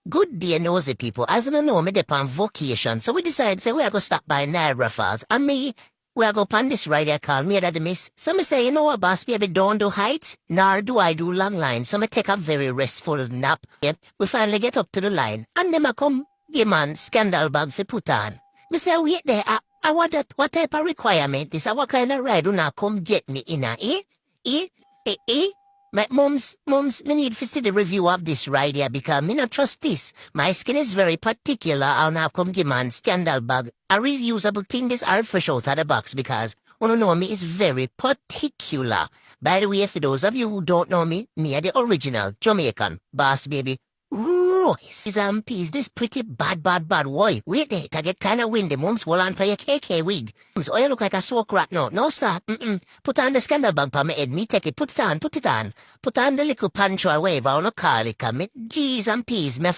Good day, nosy people. As you know, me dep on vacation, so we decided, say, we are going to stop by Niagara Falls. And me, we are going to pan this ride here called Me That the Miss. So me say, you know what, boss, baby, don't do heights, nor do I do long lines. So me take a very restful nap. Yep, we finally get up to the line, and them a come, give man scandal bag for put on. Me say, wait there, I want that, what type of requirement is, what kind of ride do not come get me in a, eh? Eh? Eh? My mums, me need to see the review of this right here because me not trust this. My skin is very particular and I come give man scandal bag. A reusable thing is hard fresh out of the box because you know me is very particular. By the way, for those of you who don't know me, me are the original Jamaican boss baby. Royce and peas, this pretty bad boy. Wait there, I get kinda windy, mums, hold on for your KK wig. So you look like a soak rat now. No, stop. Put on the scandal bag for me head, me take it, put it on. Put on the little pancho wave, I wanna call it, come it. G's and peas, me